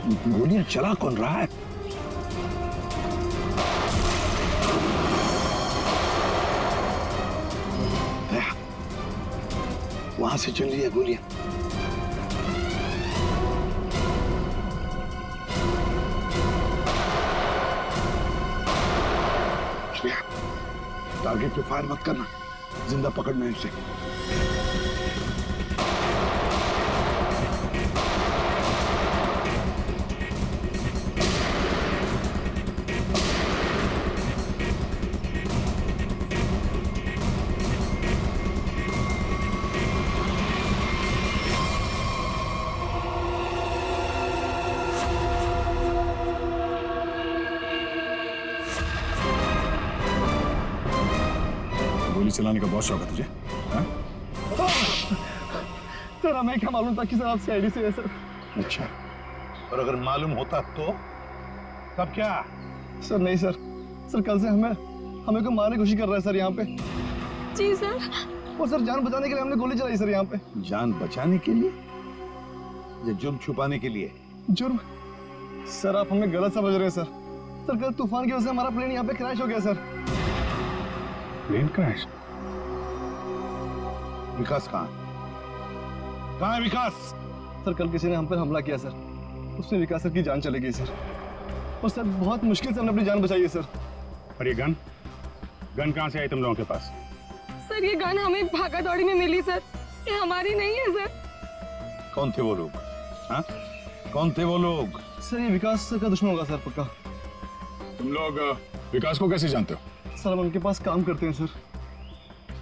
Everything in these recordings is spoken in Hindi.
गोलियां चला कौन रहा है? वहां से चल रही है गोलियां। टारगेट पे फायर मत करना, जिंदा पकड़ना है उसे। गोली चलाने का बहुत शौक है तुझे? सर हमें क्या मालूम था कि सर आप सीआईडी से है सर। अच्छा, और अगर मालूम होता तो तब क्या? सर नहीं सर, सर कल से हमें को मारने की कोशिश कर रहा है सर यहाँ पे। जी सर। वो सर जान बचाने के लिए हमने गोली चलाई सर यहाँ पे। जान बचाने के लिए या जुर्म छुपाने के लिए? जुर्म? सर आप हमें गलत समझ रहे हैं सर। सर कल तूफान की वजह से हमारा प्लेन यहाँ पे क्रैश हो गया सर। Plane crash? विकास कहाँ है विकास? सर कल किसी ने हम पर हमला किया सर, उसमें विकास सर की जान चली गई सर। और सर बहुत मुश्किल से हमने अपनी जान बचाई है सर। और ये गन कहाँ से आई तुम लोगों के पास? सर ये गन हमें भागा दौड़ी में मिली सर, ये हमारी नहीं है सर। कौन थे वो लोग? हाँ, कौन थे वो लोग? सर ये विकास सर का दुश्मन होगा सर पक्का। तुम लोग विकास को कैसे जानते हो? सर हम उनके पास काम करते हैं सर।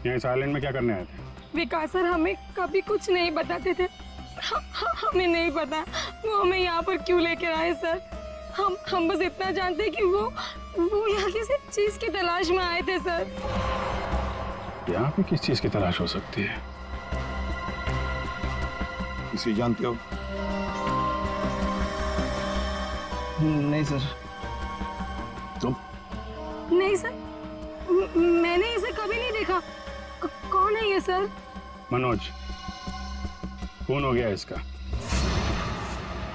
यहाँ इस आइलैंड में क्या करने आए थे? विकास सर हमें कभी कुछ नहीं बताते थे। हमें नहीं पता वो हमें यहाँ पर क्यों लेकर आए सर। हम बस इतना जानते कि वो यहाँ किसी चीज की तलाश में आए थे सर। यहाँ पे किस चीज की तलाश हो सकती है? इसे जानते हो? नहीं सर। तुम? नहीं सर, मैंने इसे कभी नहीं देखा। कौन है ये सर? मनोज, खून हो गया इसका।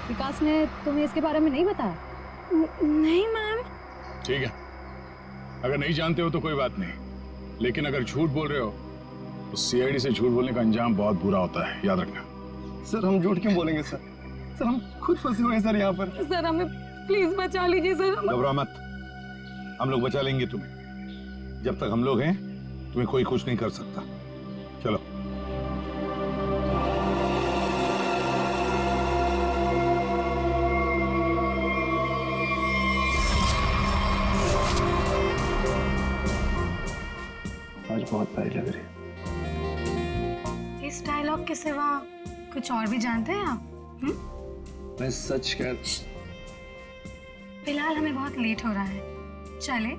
विकास ने तुम्हें इसके बारे में नहीं बताया? नहीं मैम। ठीक है, अगर नहीं जानते हो तो कोई बात नहीं, लेकिन अगर झूठ बोल रहे हो तो सीआईडी से झूठ बोलने का अंजाम बहुत बुरा होता है, याद रखना। सर हम झूठ क्यों बोलेंगे सर? सर हम खुद फंसे हुए हैं सर यहाँ पर। सर हमें प्लीज बचा लीजिए सर। घबरा मत, हम लोग बचा लेंगे तुम्हें। जब तक हम लोग हैं तुम्हें कोई कुछ नहीं कर सकता। चलो। आज बहुत प्यारी लग रही है। इस डायलॉग के सिवा कुछ और भी जानते हैं आप? मैं सच कह। फिलहाल हमें बहुत लेट हो रहा है, चले?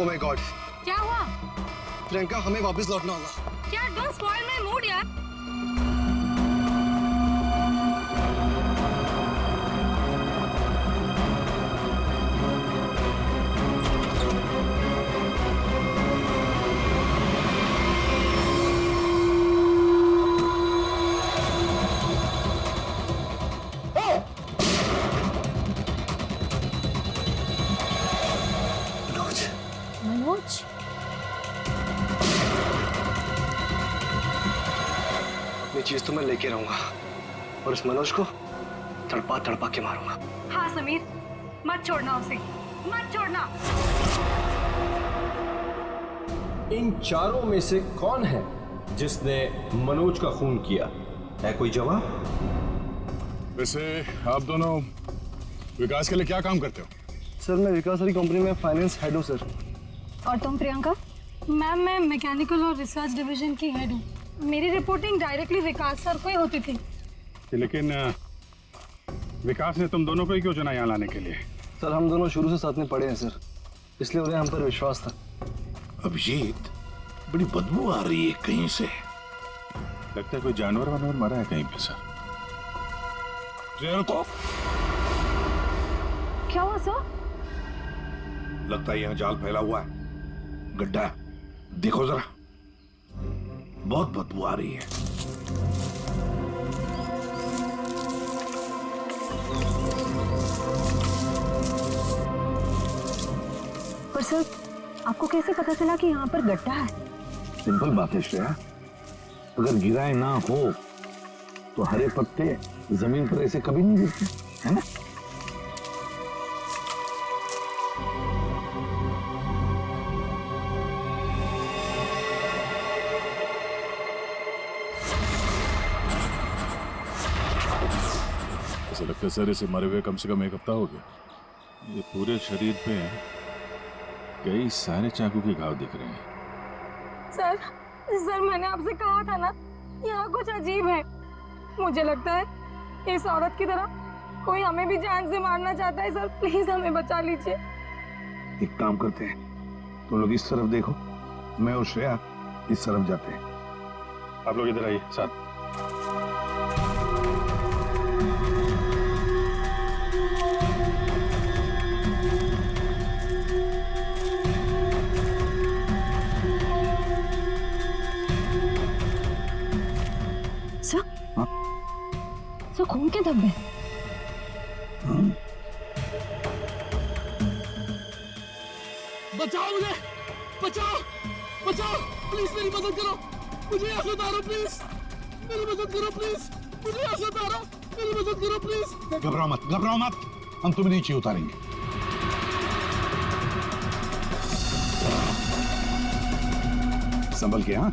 ओह माय गॉड, क्या हुआ? प्रियंका हमें वापस लौटना होगा। यार डोंट स्पॉइल माय मूड यार। मनोज, ये चीज तो मैं लेके रहूंगा और इस मनोज को तड़पा तड़पा के मारूंगा। हाँ समीर, मत छोड़ना उसे, मत छोड़ना। इन चारों में से कौन है जिसने मनोज का खून किया, है कोई जवाब? वैसे आप दोनों विकास के लिए क्या काम करते हो? सर मैं विकास की कंपनी में फाइनेंस हेड हूँ सर। और तुम प्रियंका? मैम मैं मैकेनिकल और रिसर्च डिवीजन की हेड हूँ। मेरी रिपोर्टिंग डायरेक्टली विकास सर को ही होती थी। लेकिन विकास ने तुम दोनों को ही क्यों चुना यहाँ लाने के लिए? सर हम दोनों शुरू से साथ में पढ़े हैं सर, इसलिए उन्हें हम पर विश्वास था। अभिजीत, बड़ी बदबू आ रही है कहीं से। लगता है कोई जानवर वानवर मरा है कहीं पे सर। तो क्या हुआ सर? लगता है यहाँ जाल फैला हुआ है, गड्ढा है। देखो जरा, बहुत बदबू आ रही है। पर सर आपको कैसे पता चला कि यहाँ पर गड्ढा है? सिंपल बात है श्रेया, अगर गिराए ना हो तो हरे पत्ते जमीन पर ऐसे कभी नहीं गिरते, है ना? ऐसा लगता है सर इसे मरे हुए कम से कम 1 हफ्ता हो गया। ये पूरे शरीर पे कई सारे चाकू के घाव दिख रहे हैं। सर मैंने आपसे कहा था ना, यहाँ कुछ अजीब है। मुझे लगता है इस औरत की तरह कोई हमें भी जान से मारना चाहता है। सर प्लीज हमें बचा लीजिए। एक काम करते हैं, तुम लोग इस तरफ देखो, मैं और श्रेया इस तरफ जाते हैं। आप लोग इधर आइए साथ। सर खून के धब्बे। बचाओ मुझे, बचाओ बचाओ, प्लीज मेरी मदद करो, मुझे यहाँ से उतारो प्लीज, मेरी मदद करो प्लीज, मुझे यहाँ से उतारो, मेरी मदद करो प्लीज। घबराओ मत, हम तुम्हें नीचे उतारेंगे। संभल के, हाँ?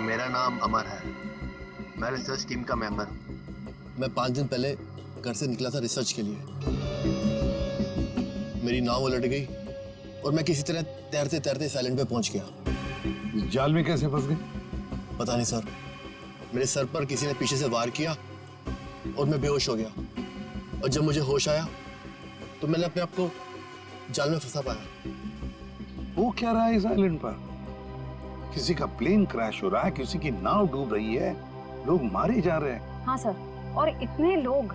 मेरा नाम अमर है, मैं रिसर्च टीम का मेंबर हूँ। मैं 5 दिन पहले घर से निकला था रिसर्च के लिए। मेरी नाव उलट गई और मैं किसी तरह तैरते तैरते इस आइलैंड पे पहुंच गया। जाल में कैसे फंस गए? पता नहीं सर, मेरे सर पर किसी ने पीछे से वार किया और मैं बेहोश हो गया। और जब मुझे होश आया तो मैंने अपने आप को जाल में फंसा पाया। वो क्या रहा है इस आइलैंड पर? किसी का प्लेन क्रैश हो रहा है, किसी की नाव डूब रही है, लोग मारे जा रहे हैं। हाँ सर, और इतने लोग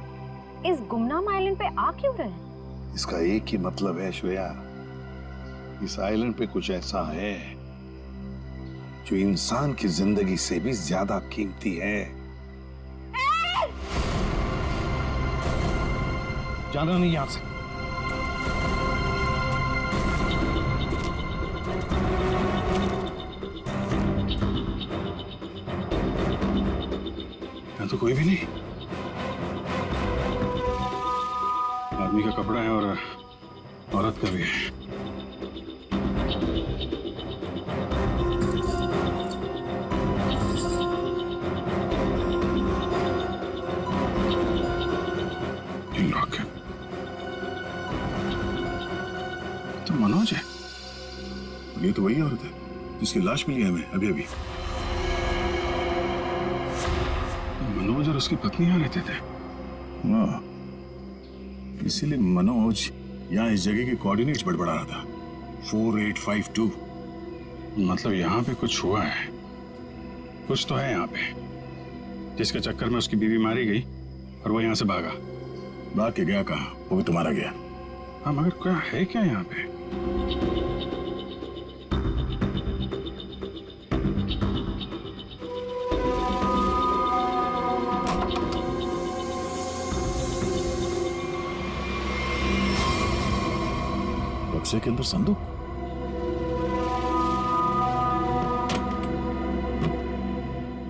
इस गुमनाम आइलैंड पे आ क्यों रहे हैं? इसका एक ही मतलब है श्रेया, इस आइलैंड पे कुछ ऐसा है जो इंसान की जिंदगी से भी ज्यादा कीमती है। जाना नहीं यहां से। यहाँ तो कोई भी नहीं। आदमी का कपड़ा है और औरत का भी है। लॉक है। ये तो वही औरत है जिसकी लाश मिली है हमें अभी अभी। मनोज और उसकी पत्नी यहाँ रहते थे। हाँ, इसीलिए मनोज यहाँ इस जगह के कोऑर्डिनेट्स बड़बड़ा रहा था। 4852 मतलब यहाँ पे कुछ हुआ है, कुछ तो है यहाँ पे, जिसके चक्कर में उसकी बीवी मारी गई और वो यहाँ से भागा। भाग के गया कहाँ? वो भी तुम्हारा गया। हाँ मगर क्या है क्या यहाँ पे? बक्से के अंदर संदूक।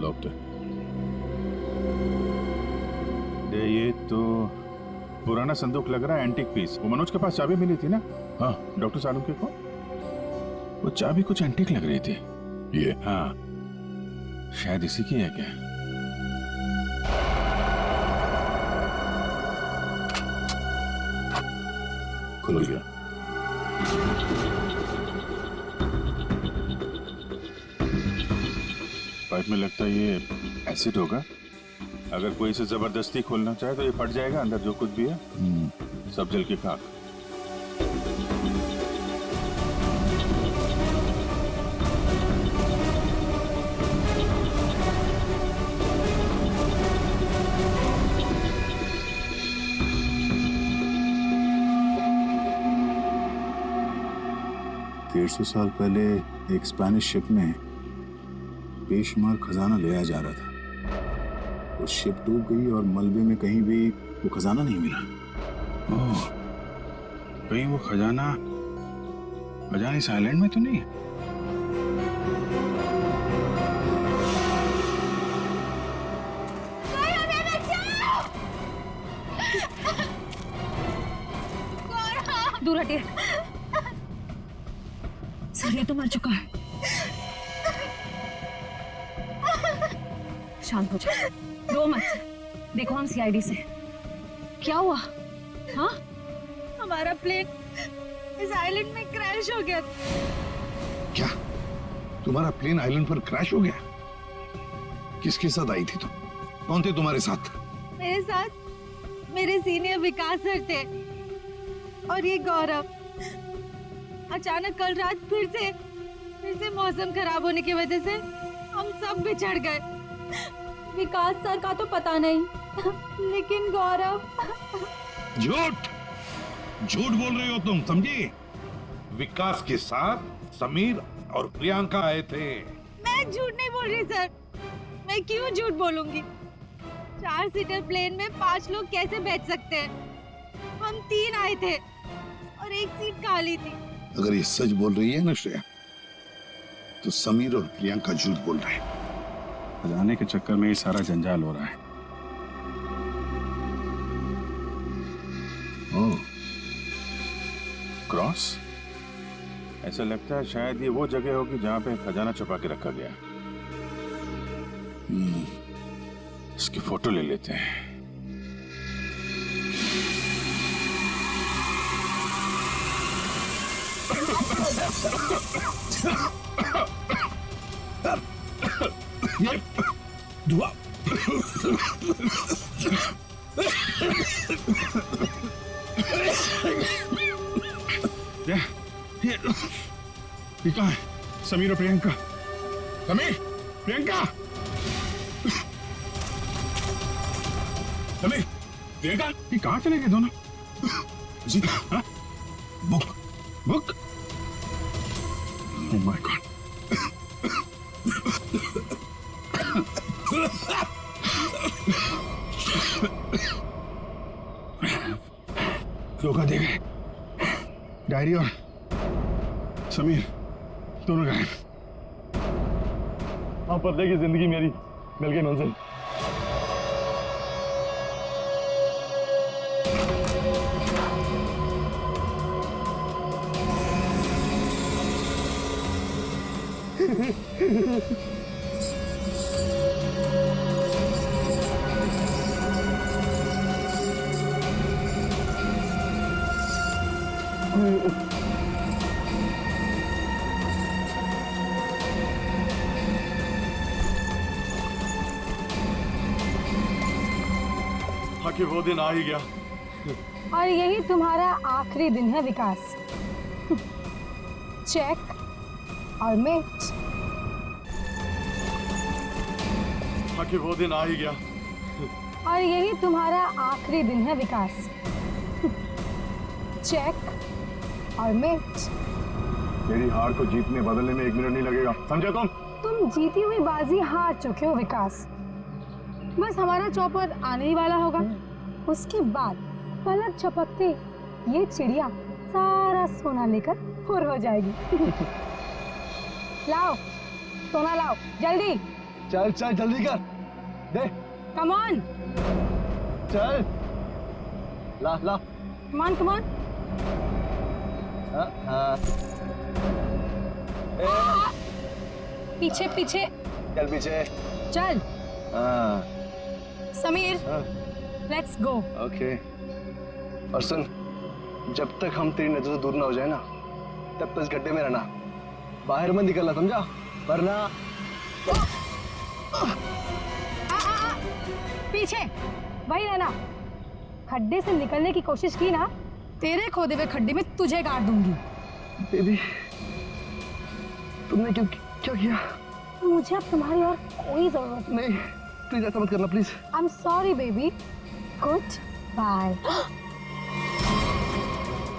लॉक्ड है। ये तो पुराना संदूक लग रहा है, एंटीक पीस। वो मनोज के पास चाबी मिली थी ना? हाँ, डॉक्टर सालुंके को वो चाबी कुछ एंटीक लग रही थी। ये हाँ, शायद इसी की है क्या? खुल गया। पाइप में लगता है ये एसिड होगा। अगर कोई इसे जबरदस्ती खोलना चाहे तो ये फट जाएगा, अंदर जो कुछ भी है सब जल के खाक। सौ साल पहले एक स्पेनिश शिप में बेशुमार खजाना ले आया जा रहा था। वो शिप डूब गई और मलबे में कहीं भी वो खजाना नहीं मिला। ओह, कहीं वो खजाना इस आइलैंड में तो नहीं है? दूर हटिए सर, ये तो मर चुका है। शांत हो जाओ, रो मत। देखो हम सीआईडी से। क्या हुआ? हाँ, हमारा प्लेन इस आइलैंड में क्रैश हो गया। क्या तुम्हारा प्लेन आइलैंड पर क्रैश हो गया? किसके साथ आई थी तुम? कौन थे तुम्हारे साथ? मेरे साथ मेरे सीनियर विकास सर थे और ये गौरव। अचानक कल रात फिर से मौसम खराब होने की वजह से हम सब बिछड़ गए। विकास सर का तो पता नहीं, लेकिन गौरव। झूठ बोल रही हो तुम, समझी? विकास के साथ समीर और प्रियंका आए थे। मैं झूठ नहीं बोल रही सर, मैं क्यों झूठ बोलूंगी? 4 सीटर प्लेन में 5 लोग कैसे बैठ सकते हैं? हम 3 आए थे और एक सीट खाली थी। अगर ये सच बोल रही है ना श्रेया, तो समीर और प्रियंका झूठ बोल रहे हैं। खजाने के चक्कर में ये सारा जंजाल हो रहा है। ओह, क्रॉस? ऐसा लगता है शायद ये वो जगह होगी जहां पे खजाना छुपा के रखा गया। इसकी फोटो ले लेते हैं। ये धुआं ये कहाँ है? समीर और प्रियंका। समीर, प्रियंका, समीर, प्रियंका, ये कहाँ चले गए दोनों? जी, हाँ? बुक? Oh my God. धोखा दे गए। डायरी और समीर दोनों गायब। हाँ, पर्दे की जिंदगी मेरी मिल गई मंजिल। कि वो दिन आ ही गया। और यही तुम्हारा आखिरी दिन है विकास। चेक और मेट। कि वो दिन आ ही गया। और यही तुम्हारा आखिरी दिन है विकास। चेक और मेट। मेरी हार को जीतने बदलने में 1 मिनट नहीं लगेगा, समझे तुम जीती हुई बाजी हार चुके हो विकास। बस हमारा चौपर आने ही वाला होगा। उसके बाद पलक झपकते ये चिड़िया सारा सोना लेकर फुर हो जाएगी। लाओ सोना लाओ जल्दी। चल चल जल्दी कर दे। कम ऑन चल ला ला। Come on come on. पीछे पीछे चल पीछे चल। हाँ समीर लेट्स गो। ओके। और सुन, जब तक हम तेरी नजर से दूर ना हो जाए ना, तब तक इस गड्ढे में रहना, बाहर मत निकलना, समझा? वरना पीछे वही रहना। खड्डे से निकलने की कोशिश की ना, तेरे खोदे हुए खड्डे में तुझे गाड़ दूंगी। बेबी तुमने क्या किया? मुझे अब तुम्हारी और कोई जरूरत नहीं, प्लीज ऐसा मत करना please. I am sorry baby. Goodbye.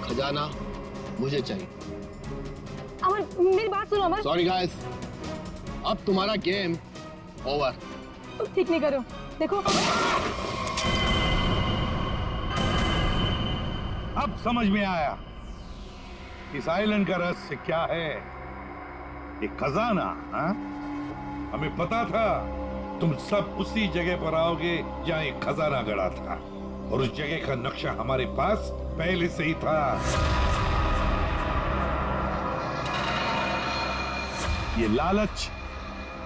खजाना मुझे चाहिए। अमर मेरी बात सुनो अमर। सॉरी गाइस, अब तुम्हारा गेम ओवर। तुम ठीक नहीं करो। देखो अब समझ में आया इस आइलैंड का रहस्य क्या है। ये खजाना। हाँ? हमें पता था तुम सब उसी जगह पर आओगे जहां एक खजाना गड़ा था, और उस जगह का नक्शा हमारे पास पहले से ही था। ये लालच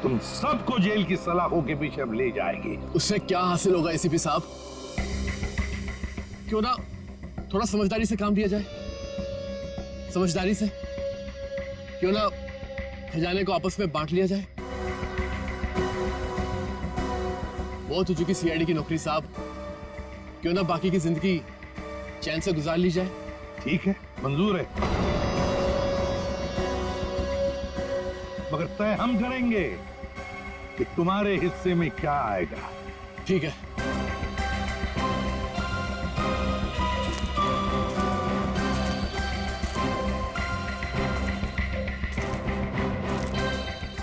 तुम सबको जेल की सलाखों के पीछे अब ले जाएगी। उससे क्या हासिल होगा एसीपी साहब? क्यों ना थोड़ा समझदारी से काम लिया जाए। समझदारी से क्यों ना खजाने को आपस में बांट लिया जाए। बहुत हो चुकी सीआईडी की नौकरी साहब, क्यों ना बाकी की जिंदगी चैन से गुजार ली जाए। ठीक है, मंजूर है, मगर तय हम करेंगे कि तुम्हारे हिस्से में क्या आएगा। ठीक है।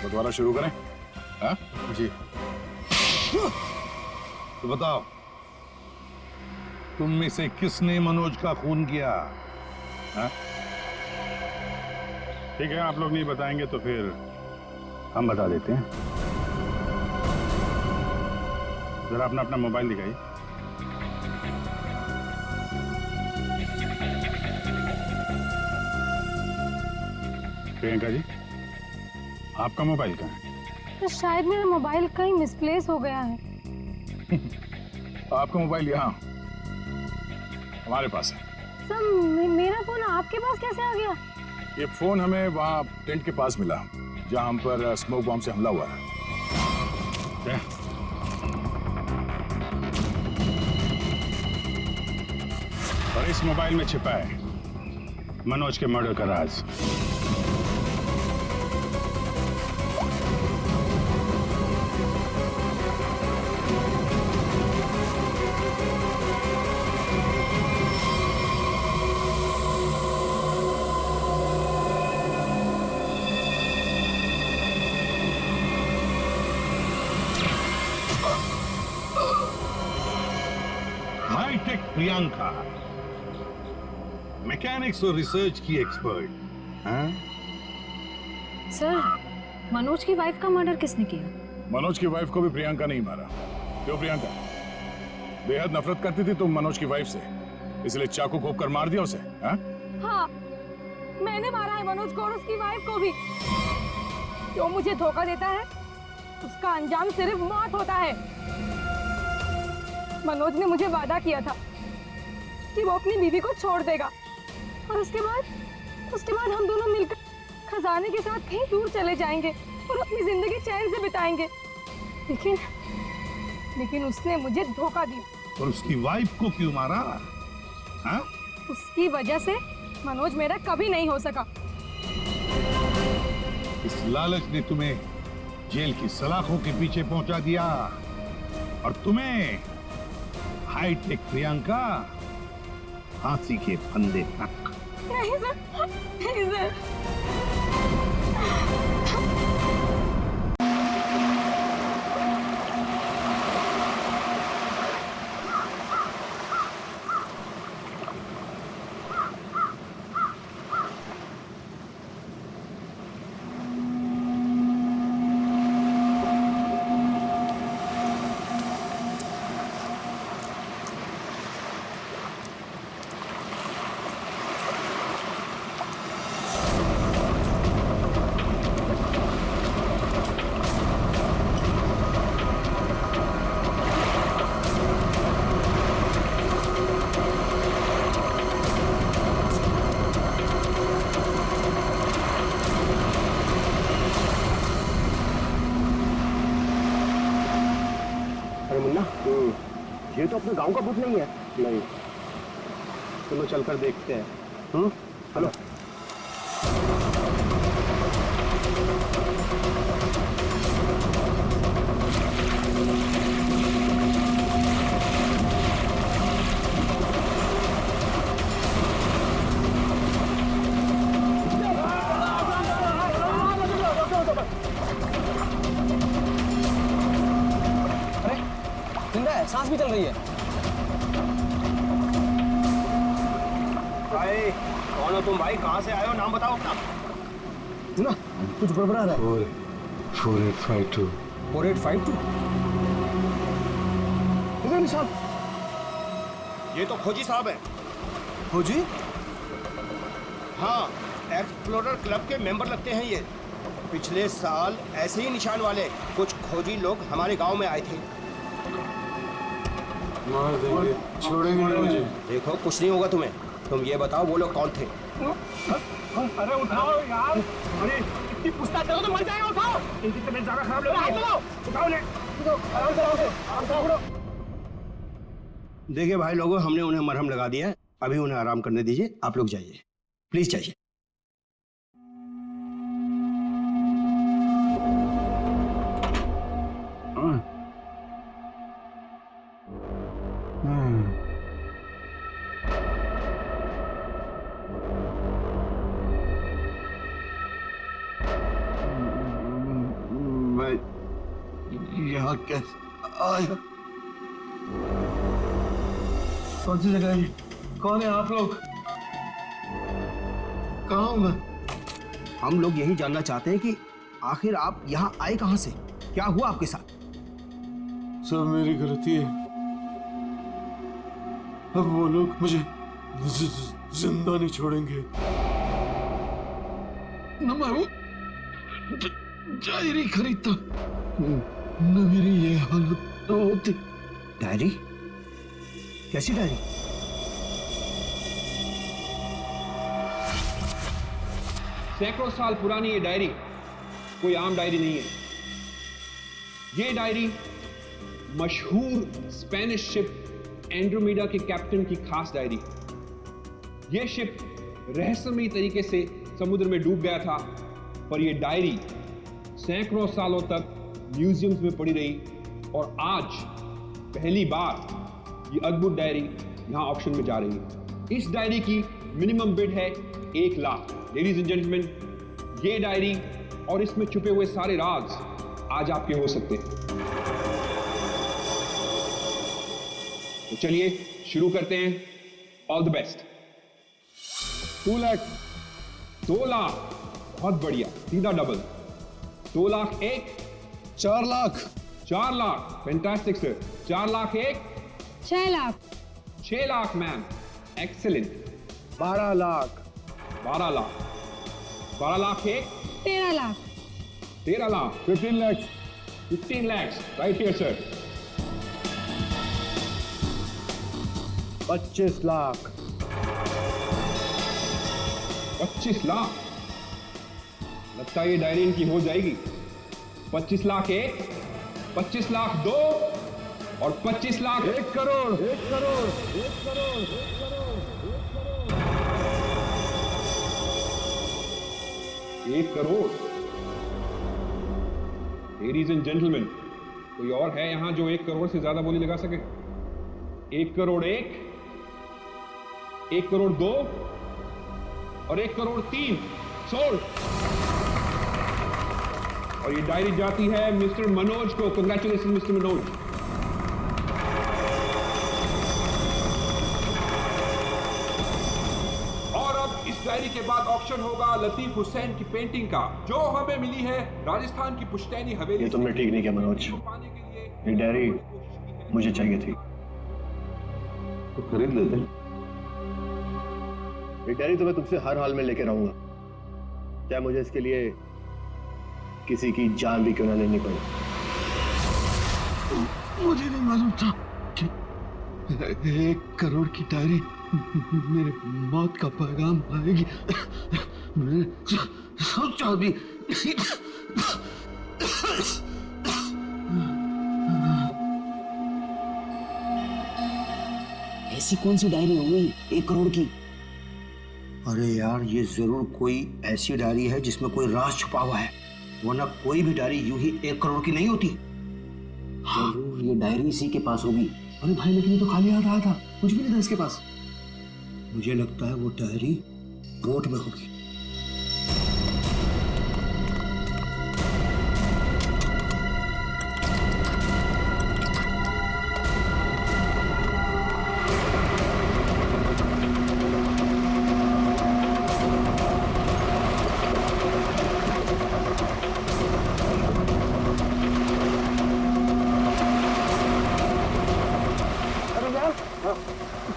दोबारा शुरू करें? हाँ जी। तो बताओ, तुम में से किसने मनोज का खून किया? हाँ? ठीक है, आप लोग नहीं बताएंगे तो फिर हम बता देते हैं। जरा अपना अपना मोबाइल दिखाइए। प्रियंका जी, आपका मोबाइल कहाँ है? तो शायद मेरा मोबाइल कहीं मिसप्लेस हो गया है। आपका मोबाइल यहाँ हमारे पास है। सर मेरा फोन आपके पास कैसे आ गया? ये फोन हमें वहाँ टेंट के पास मिला जहाँ हम पर स्मोक बॉम्ब से हमला हुआ है। और इस मोबाइल में छिपा है मनोज के मर्डर का राज। हाईटेक प्रियंका, मैकेनिक्स और रिसर्च की एक्सपर्ट। हाँ? सर, मनोज की वाइफ का मर्डर किसने किया? मनोज की वाइफ को भी प्रियंका नहीं मारा। क्यों प्रियंका, बेहद नफरत करती थी तुम मनोज की वाइफ से, इसलिए चाकू घोंप कर मार दिया उसे? हाँ? हाँ, मैंने मारा है मनोज को और उसकी वाइफ को भी। जो मुझे धोखा देता है उसका अंजाम सिर्फ मौत होता है। मनोज ने मुझे वादा किया था कि वो अपनी बीवी को छोड़ देगा, और उसके बाद हम दोनों मिलकर खजाने के साथ कहीं दूर चले जाएंगे और अपनी जिंदगी चैन से बिताएंगे। लेकिन उसने मुझे धोखा दिया। और उसकी वाइफ को क्यों मारा? हाँ? उसकी वजह से मनोज मेरा कभी नहीं हो सका। इस लालच ने तुम्हें जेल की सलाखों के पीछे पहुंचा दिया और तुम्हें हाईटेक प्रियंका फांसी के फंदे तक। नहीं सर, नहीं सर। अरे मुन्ना, ये तो अपने गांव का भूत नहीं है। नहीं, चलो चलकर देखते हैं। हेलो। सांस भी चल रही है। भाई कौन हो तुम भाई? कहाँ से आए हो? नाम बताओ अपना। सुना, कुछ गड़बड़ा रहा है। 4852। 4852। इधर निशान। ये तो खोजी साहब है। खोजी? हाँ, एक्सप्लोरर क्लब के मेंबर लगते हैं ये। पिछले साल ऐसे ही निशान वाले कुछ खोजी लोग हमारे गांव में आए थे। मार देंगे, छोड़ेंगे नहीं मुझे। देखो कुछ नहीं होगा तुम्हें। तुम ये बताओ वो लोग कौन थे? अरे उठाओ यार। अरे इतनी पूछताछ करो तो मर जाएगा। उठाओ। इनकी तबीयत ज्यादा खराब लग रही है। उठाओ ने। आराम से, आराम से, आराम से। देखिए भाई लोगों, हमने उन्हें मरहम लगा दिया है। अभी उन्हें आराम करने दीजिए। आप लोग जाइए, प्लीज जाइए। मैं यहाँ कैसे आया? कौन सी जगह है? कौन है आप लोग? कहाँ हूँ मैं? हम लोग यही जानना चाहते हैं कि आखिर आप यहाँ आए कहाँ से? क्या हुआ आपके साथ? सब मेरी गलती है। अब वो लोग मुझे जिंदा नहीं छोड़ेंगे। न मैं वो डायरी खरीदता, न मेरी ये हालत न होती। डायरी? कैसी डायरी? सैकड़ों साल पुरानी ये डायरी कोई आम डायरी नहीं है। ये डायरी मशहूर स्पेनिश शिप एंड्रोमेडा के कैप्टन की खास डायरी है। ये शिप रहस्यमयी तरीके से समुद्र में डूब गया था, पर यह डायरी सैकड़ों सालों तक म्यूजियम्स में पड़ी रही और आज पहली बार ये अद्भुत डायरी यहां ऑक्शन में जा रही है। इस डायरी की मिनिमम बिड है 1 लाख। लेडीज एंड जेंटलमैन, ये डायरी और इसमें छुपे हुए सारे राज आज आपके हो सकते हैं। तो चलिए शुरू करते हैं। All the best. 2 lakh, 2 lakh, बहुत बढ़िया, सीधा double. 2 lakh 1, 4 lakh, 4 lakh, fantastic sir. 4 lakh 1, 6 lakh, 6 lakh ma'am, excellent. 12 lakh, 12 lakh, 12 lakh 1, 13 lakh, 13 lakh, 15 lakhs, 15 lakhs, right here sir. 25 lakh, 25 lakh, लगता है ये डायरी इनकी हो जाएगी। 25 लाख 1, 25 लाख 2, और 25 lakh. 1 crore 1 crore 1 crore 1 crore. Ladies and gentleman, कोई और है यहां जो 1 करोड़ से ज्यादा बोली लगा सके? 1 करोड़ 1, 1 करोड़ 2 और 1 करोड़ 3 सोल्ड। और ये डायरी जाती है मिस्टर मनोज को। Congratulation mister Manoj. और अब इस डायरी के बाद ऑक्शन होगा लतीफ हुसैन की पेंटिंग का, जो हमें मिली है राजस्थान की पुश्तैनी हवेली। ये तुमने ठीक नहीं किया मनोज, ये डायरी मुझे चाहिए थी तो खरीद लेते। ये डायरी तो मैं तुमसे हर हाल में लेके रहूंगा, चाहे मुझे इसके लिए किसी की जान भी क्यों ना लेनी पड़े। मुझे नहीं मालूम था कि 1 करोड़ की डायरी मेरे मौत का पैगाम आएगी। मैं सोचा भी नहीं। ऐसी कौन सी डायरी हो गई 1 करोड़ की? अरे यार, ये जरूर कोई ऐसी डायरी है जिसमें कोई राज छुपा हुआ है, वरना कोई भी डायरी यूं ही 1 करोड़ की नहीं होती। जरूर ये डायरी इसी के पास होगी। अरे भाई, लेकिन ये तो खाली हाथ आया था, कुछ भी नहीं था इसके पास। मुझे लगता है वो डायरी बोट में होगी।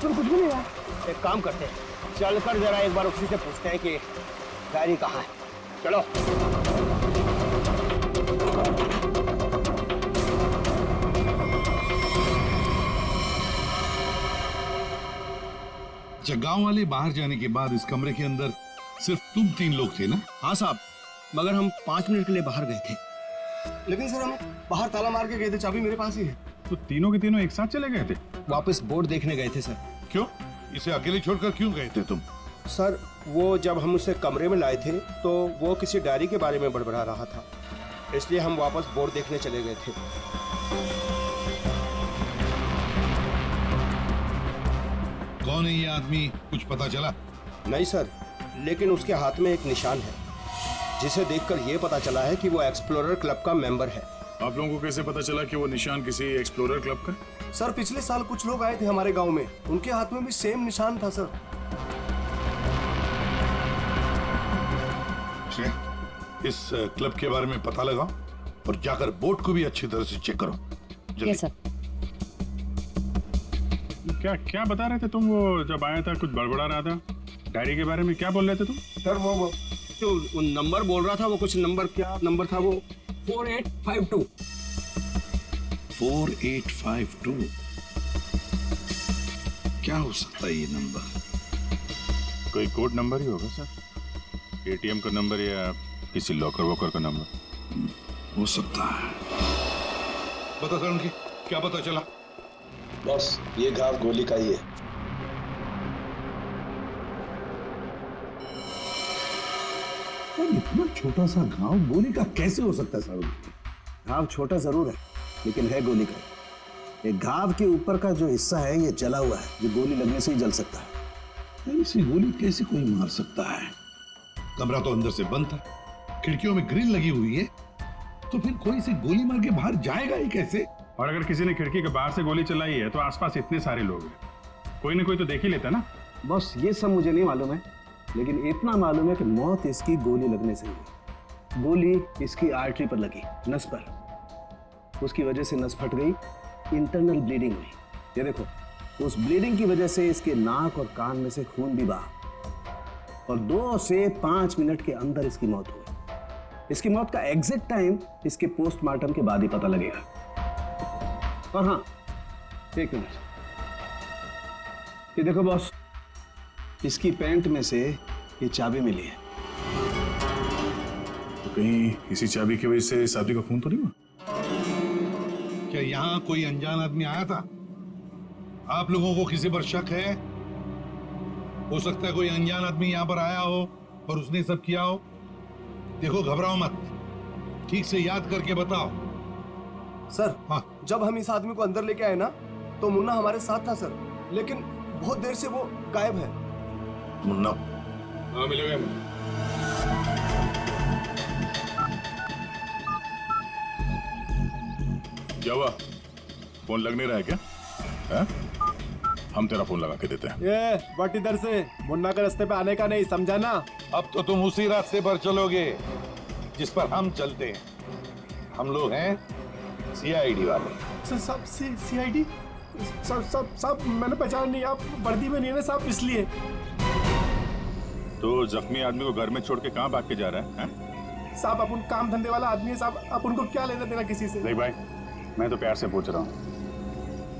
कुछ भी नहीं है। एक काम करते हैं, चलकर जरा एक बार उसी से पूछते हैं कि डायरी कहाँ है। चलो। अच्छा, गांव वाले बाहर जाने के बाद इस कमरे के अंदर सिर्फ तुम 3 लोग थे ना? हाँ साहब, मगर हम 5 मिनट के लिए बाहर गए थे। लेकिन सर, हम बाहर ताला मार के गए थे, चाबी मेरे पास ही है। तो तीनों के तीनों एक साथ चले गए थे? वापस बोर्ड देखने गए थे सर। क्यों? इसे अकेले छोड़कर क्यों गए थे तुम? सर, वो जब हम उसे कमरे में लाए थे तो वो किसी डायरी के बारे में बड़बड़ा रहा था, इसलिए हम वापस बोर्ड देखने चले गए थे। कौन है ये आदमी, कुछ पता चला? नहीं सर, लेकिन उसके हाथ में एक निशान है, जिसे देखकर ये पता चला है कि वो एक्सप्लोरर क्लब का मेंबर है। आप लोगों को कैसे पता चला कि वो निशान किसी एक्सप्लोरर क्लब का? सर, पिछले साल कुछ लोग आए थे हमारे गांव में, उनके हाथ में भी सेम निशान था सर। इस क्लब के बारे में पता लगाओ और जाकर बोट को भी अच्छी तरह से चेक करो। Yes sir. क्या क्या बता रहे थे तुम? वो जब आया था कुछ बड़बड़ा रहा था, डायरी के बारे में क्या बोल रहे थे तुम? सर, वो जो नंबर बोल रहा था, वो कुछ नंबर, क्या नंबर था वो? 4852। 4852 क्या हो सकता है ये नंबर? कोई कोड नंबर ही होगा सर, एटीएम का नंबर या किसी लॉकर वॉकर का नंबर हो सकता है। बता सर, उनकी क्या पता चला? बस ये घाव गोली का ही है। इतना छोटा सा घाव गोली का कैसे हो सकता है सर? घाव छोटा जरूर है, लेकिन है गोली का। ये घाव के ऊपर का जो हिस्सा है ये जला हुआ है, जो गोली लगने से ही जल सकता है। इसे गोली कैसे कोई मार सकता है? कमरा तो अंदर से बंद था, खिड़कियों में ग्रिल लगी हुई है, तो फिर कोई से गोली मार के बाहर जाएगा ही कैसे? और अगर किसी ने खिड़की के बाहर से गोली चलाई है तो आसपास इतने सारे लोग हैं, कोई ना कोई तो देख ही लेता ना। बस ये सब मुझे नहीं मालूम है, लेकिन इतना मालूम है कि मौत इसकी गोली लगने से हुई। गोली इसकी आर्टरी पर लगी, नस पर। उसकी वजह से नस फट गई, इंटरनल ब्लीडिंग हुई। ये देखो, उस ब्लीडिंग की वजह से इसके नाक और कान में से खून भी बहा और 2 से 5 मिनट के अंदर इसकी मौत हुई। इसकी मौत का एग्जैक्ट टाइम इसके पोस्टमार्टम के बाद ही पता लगेगा। और हाँ, 1 मिनट, ये देखो बॉस, इसकी पैंट में से ये चाबी मिली है। तो कहीं इसी चाबी की वजह से शादी का खून तो नहीं हुआ? क्या यहाँ कोई अनजान आदमी आया था? आप लोगों को किसी पर शक है? हो सकता है कोई अनजान आदमी यहाँ पर आया हो और उसने सब किया हो। देखो, घबराओ मत, ठीक से याद करके बताओ। सर, हाँ। जब हम इस आदमी को अंदर लेके आए ना, तो मुन्ना हमारे साथ था सर, लेकिन बहुत देर से वो गायब है। मुन्ना? हाँ, मिलेगा। क्या हुआ? फोन लग नहीं रहा है क्या? है? हम तेरा फोन लगा के देते हैं। ये बट इधर से मुन्ना के रास्ते पे आने का नहीं, समझा ना? अब तो तुम उसी रास्ते पर चलोगे जिस पर हम चलते हैं। हम लोग हैं सीआईडी वाले। सब सीआईडी? सब मैंने पहचान नहीं, आप वर्दी में नहीं है ना साहब, इसलिए। तो जख्मी आदमी को घर में छोड़ के कहाँ भाग के जा रहा है? साहब, अपन काम धंधे वाला आदमी है साहब, आप उनको क्या लेना देना किसी से? नहीं भाई, मैं तो प्यार से पूछ रहा हूँ।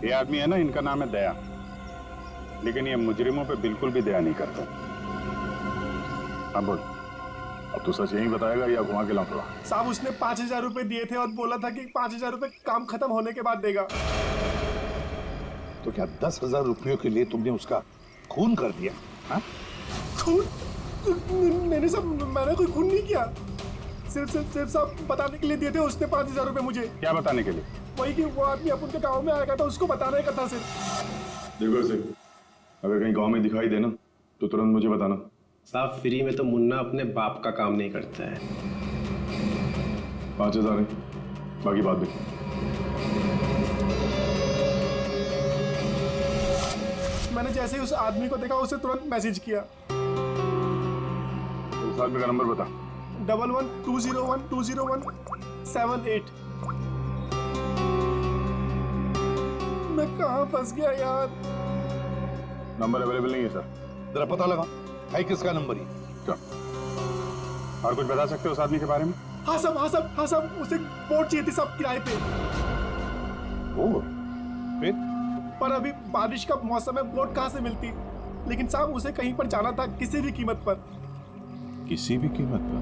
ये आदमी है ना, इनका नाम है दया, लेकिन ये मुजरिमों पे बिल्कुल भी दया नहीं करता। हाँ बोल, अब तो सच यही बताएगा या घुमा के लाऊंगा? साहब, उसने 5,000 रुपए दिए थे और बोला था कि 5,000 रुपए काम खत्म होने के बाद देगा। तो क्या 10,000 रुपयों के लिए तुमने उसका खून कर दिया? हाँ? खून? नहीं साहब, मैंने कोई खून नहीं किया। सिर्फ साहब बताने के लिए दिए थे उसने 5,000 रुपए मुझे। क्या बताने के लिए? वही कि वो आदमी अपन के गाँव में आएगा था, उसको बताने का था सिर्फ। देखो सिर्फ, अगर कहीं गांव में दिखाई देना तो तुरंत मुझे बताना। साहब, फ्री में तो मुन्ना अपने बाप का काम नहीं करता है। 5,000 है, बाकी बात देख। मैंने जैसे ही उस आदमी को देखा, उसे तुरंत मैसेज किया। उस आदमी का नंबर बता। 11-201-201-78। मैं कहाँ फंस गया यार? नंबर अवेलेबल नहीं है सर। जरा पता लगा है किसका नंबर ही। क्या और कुछ बता सकते हो उस आदमी के बारे में? हाँ साहब, उसे बोट चाहिए थी साहब, किराए पे। फिर? पर अभी बारिश का मौसम है, बोट कहाँ से मिलती? लेकिन साहब उसे कहीं पर जाना था, किसी भी कीमत पर। किसी भी कीमत पर?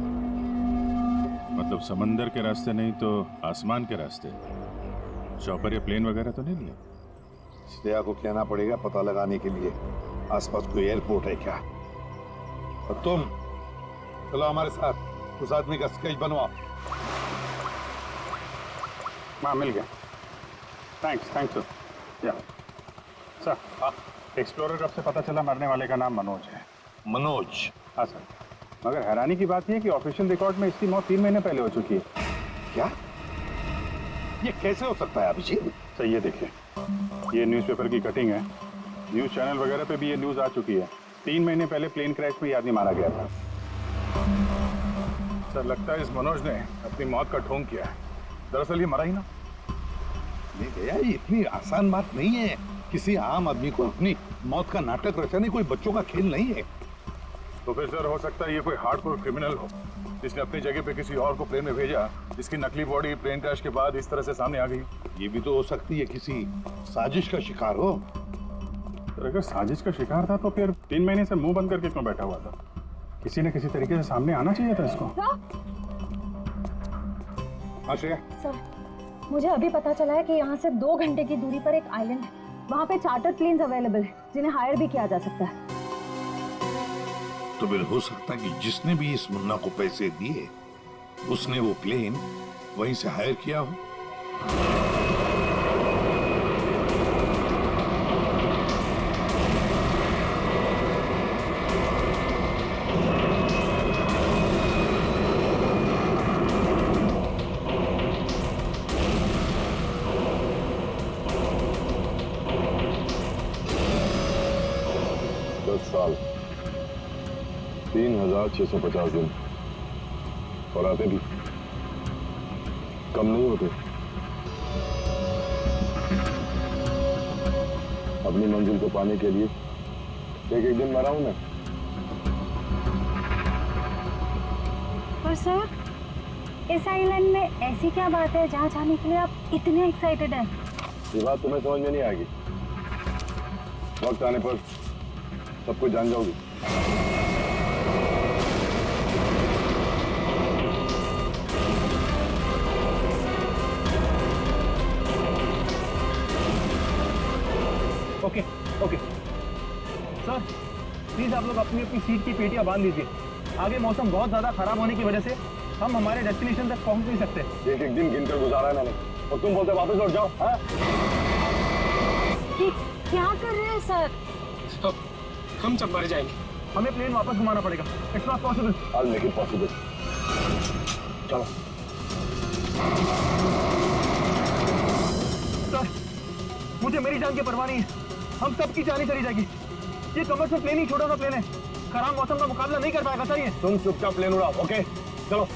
मतलब समंदर के रास्ते नहीं तो आसमान के रास्ते? चॉपर या प्लेन वगैरह तो नहीं लिया? श्रेया को कहना पड़ेगा पता लगाने के लिए आसपास कोई एयरपोर्ट है क्या। और तुम चलो हमारे साथ, उस आदमी का स्केच बनवाओ। हाँ, मिल गया। Thanks sir. या सर, एक्सप्लोरर कब से पता चला मरने वाले का नाम मनोज है? मनोज? हाँ सर, मगर हैरानी की बात यह है कि ऑफिशियल रिकॉर्ड में इसकी मौत 3 महीने पहले हो चुकी है। क्या? ये कैसे हो सकता है अभिजीत? सर ये देखिए, ये न्यूज़पेपर की कटिंग है, न्यूज़ चैनल वगैरह पे भी ये न्यूज़ आ चुकी है। 3 महीने पहले प्लेन क्रैश में ये आदमी मारा गया था। सर लगता है इस मनोज ने अपनी मौत का ढोंग किया है। दरअसल ये मरा ही ना। नहीं भैया, ये इतनी आसान बात नहीं है। किसी आम आदमी को अपनी मौत का नाटक रचाने कोई बच्चों का खेल नहीं है। तो फिर सर हो सकता है ये कोई हार्डकोर क्रिमिनल हो, जिसने अपनी जगह पे किसी और को प्लेन में भेजा, जिसकी नकली बॉडी प्लेन क्रैश के बाद इस तरह से सामने आ गई। ये भी तो हो सकती है किसी साजिश का शिकार हो। तो अगर साजिश का शिकार था तो फिर 3 महीने से मुंह बंद करके क्यों बैठा हुआ था? किसी न किसी तरीके से सामने आना चाहिए था इसको। हाँ श्रेया। सर, मुझे अभी पता चला है कि यहाँ से 2 घंटे की दूरी पर एक आइलैंड है। वहाँ पे चार्टर प्लेन्स अवेलेबल है जिन्हें हायर भी किया जा सकता है। तो फिर हो सकता है कि जिसने भी इस मुन्ना को पैसे दिए उसने वो प्लेन वहीं से हायर किया हो। साल 3,650 दिन और आते भी कम नहीं होते। अपनी मंजिल को पाने के लिए एक दिन मरा हूं मैं। पर सर, इस आइलैंड में ऐसी क्या बात है जहाँ जाने के लिए आप इतने एक्साइटेड हैं? ये बात तुम्हें समझ में नहीं आएगी, वक्त आने पर सब कुछ जान जाओगी। ओके सर, प्लीज आप लोग अपनी अपनी सीट की पेटियां बांध लीजिए। आगे मौसम बहुत ज्यादा खराब होने की वजह से हम हमारे डेस्टिनेशन तक पहुंच नहीं सकते। एक एक दिन गिनकर गुजारा है मैंने, और तुम बोलते वापस लौट जाओ। हाँ? क्या कर रहे हैं सर? हम सब मर जाएंगे, हमें प्लेन वापस घुमाना पड़ेगा। It's not possible. I'll make it possible. चलो। सर, मुझे मेरी जान की परवाह नहीं है, हम सबकी जान ही चली जाएगी। ये कमर्शियल प्लेन ही छोटा सा प्लेन है, खराब मौसम का मुकाबला नहीं कर पाएगा सर ये। तुम चुपचाप प्लेन उड़ाओ, ओके? चलो।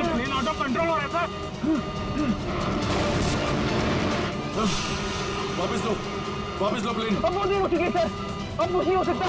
प्लेन आउट ऑफ कंट्रोल हो रहा है सर। वापस लो प्लेन। अब वो नहीं हो चुकी सर, अब कुछ नहीं हो सकता।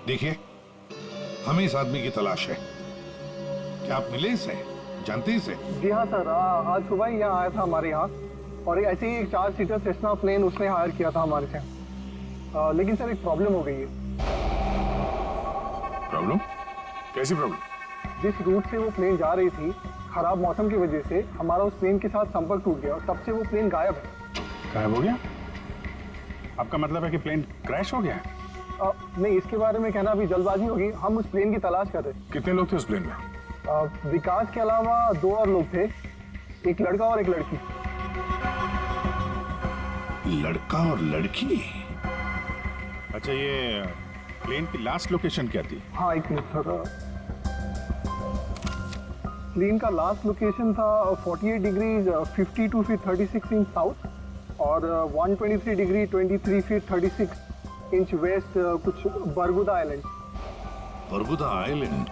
देखिए, हमें इस आदमी की तलाश है। क्या आप मिले इसे? जानते हैं इसे? जी हाँ सर, आज सुबह ही यहाँ आया था हमारे यहाँ, और ऐसे ही एक 4 सीटर सेस्ना प्लेन उसने हायर किया था हमारे से। लेकिन सर एक प्रॉब्लम हो गई है। प्रॉब्लम? कैसी प्रॉब्लम? जिस रूट से वो प्लेन जा रही थी, खराब मौसम की वजह से हमारा उस प्लेन के साथ संपर्क टूट गया, और तब से वो प्लेन गायब है। गायब हो गया? आपका मतलब है कि प्लेन क्रैश हो गया है? नहीं, इसके बारे में कहना अभी जल्दबाजी होगी। हम उस प्लेन की तलाश कर रहे थे। कितने लोग थे उस प्लेन में? विकास के अलावा 2 और लोग थे, एक लड़का और एक लड़की। लड़का और लड़की? अच्छा, ये प्लेन की लास्ट लोकेशन क्या थी? हाँ, एक मिनट सर। प्लेन का लास्ट लोकेशन था 48 डिग्री 52 फीट 36 इंच साउथ, और 123 डिग्री 23 फीट 36 इंच वेस्ट, कुछ बरगुदा आइलैंड। बरगुदा आइलैंड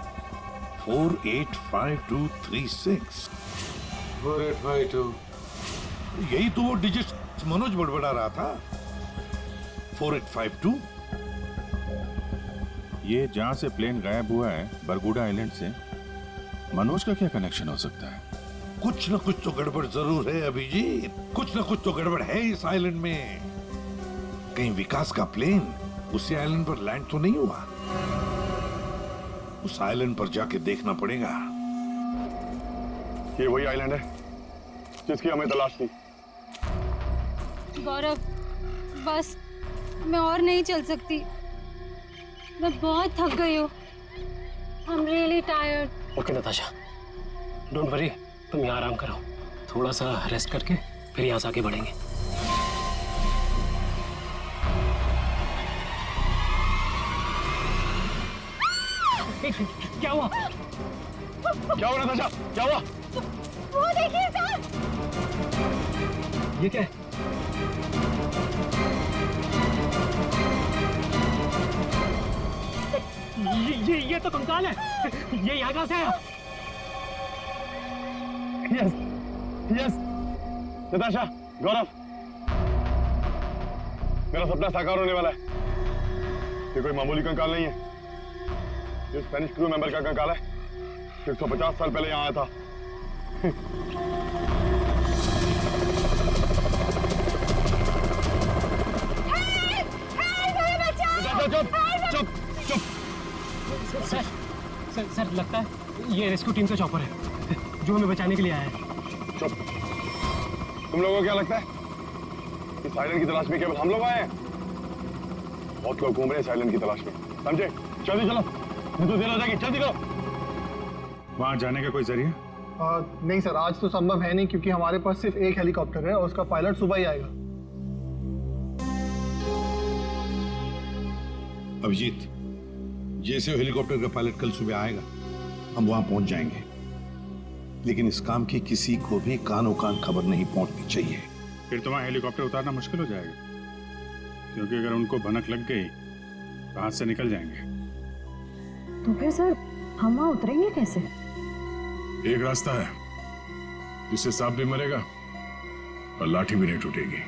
485236। 4852। यही तो वो डिजिट मनोज बड़बड़ा रहा था। 4852। ये जहां से प्लेन गायब हुआ है, बरगुडा आइलैंड से, मनोज का क्या कनेक्शन हो सकता है? कुछ न कुछ तो गड़बड़ जरूर है अभिजीत, कुछ न कुछ तो गड़बड़ है इस आइलैंड में। कहीं विकास का प्लेन उसी आइलैंड पर लैंड तो नहीं हुआ? उस आइलैंड पर जाके देखना पड़ेगा। ये वही आइलैंड है जिसकी हमें तलाश थी। गौरव, बस मैं और नहीं चल सकती, मैं बहुत थक गई हूँ। I am really tired. Okay Natasha, don't worry, तुम यहाँ आराम करो, थोड़ा सा रेस्ट करके फिर यहाँ से आगे बढ़ेंगे। क्या हुआ? क्या हुआ नताशा? क्या हुआ? वो देखिए सर। ये क्या है? ये तो कंकाल है। ये यहाँ कहाँ से आया? यस, यस, नताशा, गौरव, मेरा सपना साकार होने वाला है। ये कोई मामूली कंकाल नहीं है, ये स्पेनिश क्रू मेंबर का कंकाल है, 150 साल पहले यहाँ आया था। चुप, चुप, चुप। सर, लगता है ये रेस्क्यू टीम का चॉपर है जो हमें बचाने के लिए आया है। चुप। तुम लोगों को क्या लगता है कि साइलेंट की तलाश में केवल हम लोग आए हैं? बहुत लोग घूम रहे हैं साइलेंट की तलाश में, समझे? जल्दी चलो, नहीं तो देर हो जाएगी। जल्दी करो। वहां जाने का कोई जरिया? नहीं सर, आज तो संभव है नहीं क्योंकि हमारे पास सिर्फ एक हेलीकॉप्टर है और उसका पायलट सुबह ही आएगा। अभिजीत, जैसे हेलीकॉप्टर का पायलट कल सुबह आएगा हम वहां पहुंच जाएंगे, लेकिन इस काम की किसी को भी कानो कान खबर नहीं पहुंचनी चाहिए। फिर तो वहां हेलीकॉप्टर उतारना मुश्किल हो जाएगा, क्योंकि अगर उनको भनक लग गई तो हाथ से निकल जाएंगे। तो फिर सर हम वहाँ उतरेंगे कैसे? एक रास्ता है जिससे सांप भी मरेगा और लाठी भी नहीं टूटेगी।